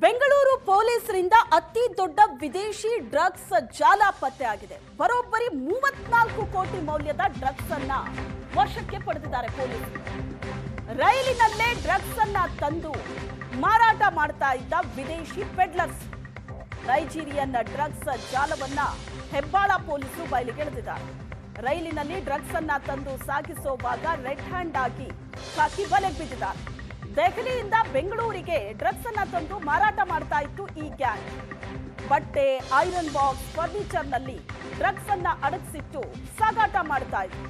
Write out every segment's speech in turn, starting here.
ಬೆಂಗಳೂರು ಪೊಲೀಸರಿಂದ ಅತಿ ದೊಡ್ಡ ವಿದೇಶಿ ಡ್ರಗ್ಸ್ ಜಾಲ ಪತ್ತೆಯಾಗಿದೆ. ಬರೋಬ್ಬರಿ 34 ಕೋಟಿ ಮೌಲ್ಯದ ಡ್ರಗ್ಸ್ ಅನ್ನ ವಶಕ್ಕೆ ಪಡೆದಿದ್ದಾರೆ ಪೊಲೀಸರು. ರೈಲಿನಲ್ಲೇ ಡ್ರಗ್ಸ್ ಅನ್ನ ತಂದು ಮಾರಾಟ ಮಾಡ್ತಾ ಇದ್ದ ವಿದೇಶಿ ಪೆಡ್ಲರ್ಸ್. ನೈಜೀರಿಯನ್ ಡ್ರಗ್ಸ್ ಜಾಲವನ್ನ ಹೆಬ್ಬಾಳ ಪೊಲೀಸರು ಬಯಲಿಗೆಳೆದಿದ್ದಾರೆ. ರೈಲಿನಲ್ಲಿ ಡ್ರಗ್ಸ್ ಅನ್ನ ತಂದು ಸಾಗಿಸುವಾಗ ರೆಡ್ ಹ್ಯಾಂಡ್ ಆಗಿ ಹಾಕಿ ಬಲೆಗೆ ಬಿದ್ದಿದ್ದಾರೆ. ದೆಹಲಿಯಿಂದ ಬೆಂಗಳೂರಿಗೆ ಡ್ರಗ್ಸ್ ಅನ್ನ ತಂದು ಮಾರಾಟ ಮಾಡ್ತಾ ಇತ್ತು ಈ ಗ್ಯಾಂಗ್. ಬಟ್ಟೆ, ಐರನ್ ಬಾಕ್ಸ್, ಫರ್ನಿಚರ್ ನಲ್ಲಿ ಡ್ರಗ್ಸ್ ಅನ್ನ ಅಡಗಿಸಿಟ್ಟು ಸಾಗಾಟ ಮಾಡ್ತಾ ಇತ್ತು.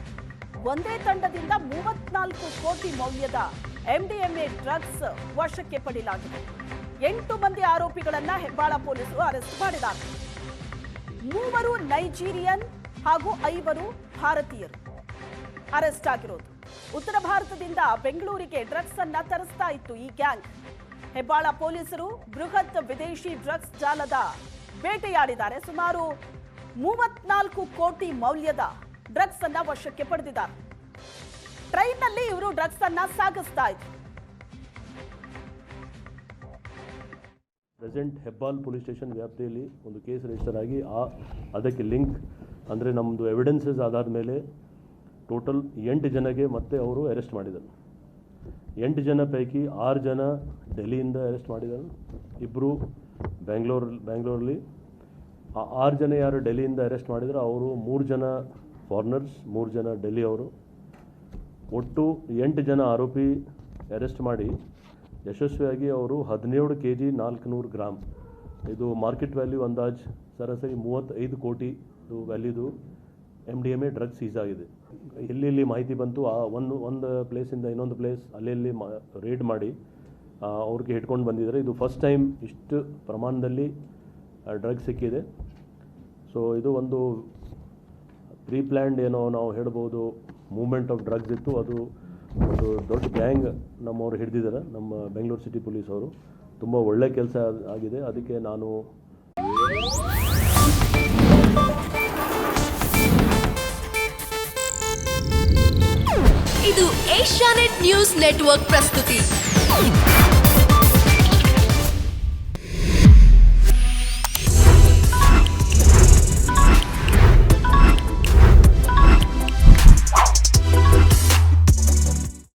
ಒಂದೇ ತಂಡದಿಂದ 34 ಕೋಟಿ ಮೌಲ್ಯದ MDMA ಡ್ರಗ್ಸ್ ವಶಕ್ಕೆ ಪಡೆಯಲಾಗಿದೆ. 8 ಮಂದಿ ಆರೋಪಿಗಳನ್ನ ಹೆಬ್ಬಾಳ ಪೊಲೀಸರು ಅರೆಸ್ಟ್ ಮಾಡಿದ್ದಾರೆ. 3 ನೈಜೀರಿಯನ್ ಹಾಗೂ 5 ಭಾರತೀಯರು ಅರೆಸ್ಟ್ ಆಗಿರೋದು. ಉತ್ತರ ಭಾರತದಿಂದ ಬೆಂಗಳೂರಿಗೆ ಡ್ರಗ್ಸ್ ಅನ್ನ ತರಿಸ್ತಾ ಇತ್ತು ಈ ಗ್ಯಾಂಗ್. ಹೆಬ್ಬಾಳ ಪೊಲೀಸರು ಬೃಹತ್ ವಿದೇಶಿ ಡ್ರಗ್ಸ್ ಜಾಲದ ಬೇಟೆಯಾಡಿದ್ದಾರೆ. ಸುಮಾರು 34 ಕೋಟಿ ಮೌಲ್ಯದ ಡ್ರಗ್ಸ್ ಅನ್ನ ವಶಕ್ಕೆ ಪಡೆದಿದ್ದಾರೆ. ಟ್ರೈನ್ನಲ್ಲಿ ಇವರು ಡ್ರಗ್ಸ್ ಅನ್ನ ಸಾಗಿಸ್ತಾ ಇದ್ರು. ಪ್ರೆಸೆಂಟ್ ಹೆಬ್ಬಾಲ್ ಪೊಲೀಸ್ ಸ್ಟೇಷನ್ ವ್ಯಾಪ್ತಿಯಲ್ಲಿ ಒಂದು ಕೇಸ್ ರಿಜಿಸ್ಟರ್ ಆಗಿ ಅದಕ್ಕೆ ಲಿಂಕ್ ಅಂದರೆ ನಮ್ಮದು ಎವಿಡೆನ್ಸಸ್ ಆಧಾರದ ಮೇಲೆ ಟೋಟಲ್ 8 ಜನಗೆ ಮತ್ತೆ ಅವರು ಅರೆಸ್ಟ್ ಮಾಡಿದರು. 8 ಜನ ಪೈಕಿ 6 ಜನ ಡೆಲ್ಲಿಯಿಂದ ಅರೆಸ್ಟ್ ಮಾಡಿದರು, 2 ಬ್ಯಾಂಗ್ಳೂರಲ್ಲಿ. ಆ 6 ಜನ ಯಾರು ಡೆಲ್ಲಿಯಿಂದ ಅರೆಸ್ಟ್ ಮಾಡಿದ್ರು ಅವರು 3 ಜನ ಫಾರಿನರ್ಸ್, 3 ಜನ ಡೆಲ್ಲಿ ಅವರು. ಒಟ್ಟು 8 ಜನ ಆರೋಪಿ ಅರೆಸ್ಟ್ ಮಾಡಿ ಯಶಸ್ವಿಯಾಗಿ ಅವರು 17 kg 400 ಗ್ರಾಮ್, ಇದು ಮಾರ್ಕೆಟ್ ವ್ಯಾಲ್ಯೂ ಅಂದಾಜು ಸರಾಸರಿ 35 ಕೋಟಿ ವ್ಯಾಲ್ಯೂದು MDMA ಡ್ರಗ್ಸ್ ಸೀಸ್ ಆಗಿದೆ. ಎಲ್ಲೆಲ್ಲಿ ಮಾಹಿತಿ ಬಂತು ಒಂದು ಪ್ಲೇಸಿಂದ ಇನ್ನೊಂದು ಪ್ಲೇಸ್ ಅಲ್ಲೆಲ್ಲಿ ರೇಡ್ ಮಾಡಿ ಅವ್ರಿಗೆ ಹಿಡ್ಕೊಂಡು ಬಂದಿದ್ದಾರೆ. ಇದು ಫಸ್ಟ್ ಟೈಮ್ ಇಷ್ಟು ಪ್ರಮಾಣದಲ್ಲಿ ಡ್ರಗ್ಸ್ ಸಿಕ್ಕಿದೆ. ಸೊ ಇದು ಒಂದು ಪ್ರೀ ಪ್ಲ್ಯಾಂಡ್ ಏನೋ ನಾವು ಹೇಳ್ಬೋದು ಮೂವ್ಮೆಂಟ್ ಆಫ್ ಡ್ರಗ್ಸ್ ಇತ್ತು. ಅದು ಒಂದು ದೊಡ್ಡ ಗ್ಯಾಂಗ್ ನಮ್ಮವರು ಹಿಡಿದಿದ್ದಾರೆ. ನಮ್ಮ ಬೆಂಗಳೂರು ಸಿಟಿ ಪೊಲೀಸ್ ಅವರು ತುಂಬ ಒಳ್ಳೆ ಕೆಲಸ ಆಗಿದೆ. ಅದಕ್ಕೆ ನಾನು ಇದು ಏಷ್ಯಾನೆಟ್ ನ್ಯೂಸ್ ನೆಟ್ವರ್ಕ್ ಪ್ರಸ್ತುತಿ.